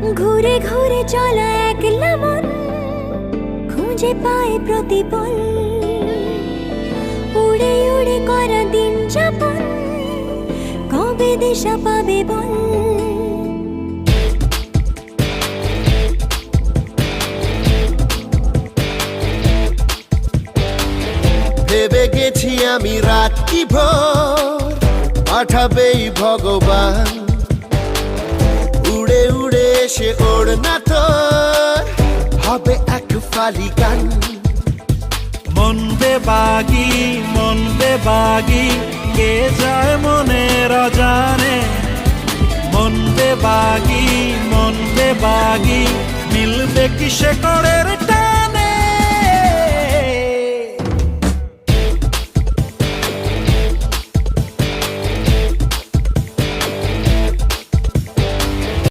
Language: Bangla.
ঘুরে ঘুরে চলা একলা মন খুঁজে পায় প্রতিপল, উড়ে উড়ে করা দিন যাপন কবে দিশা পাবে বল। ভেবে গেছি আমি রাত্রি ভোর পাঠাবেই ভগবান, উড়ে উড়ে এসে ওড়না তোর হবে এক ফালি গান। মন বেবাগি কে যায় মনের অজানে, মন বেবাগি মিলবে কিসে করের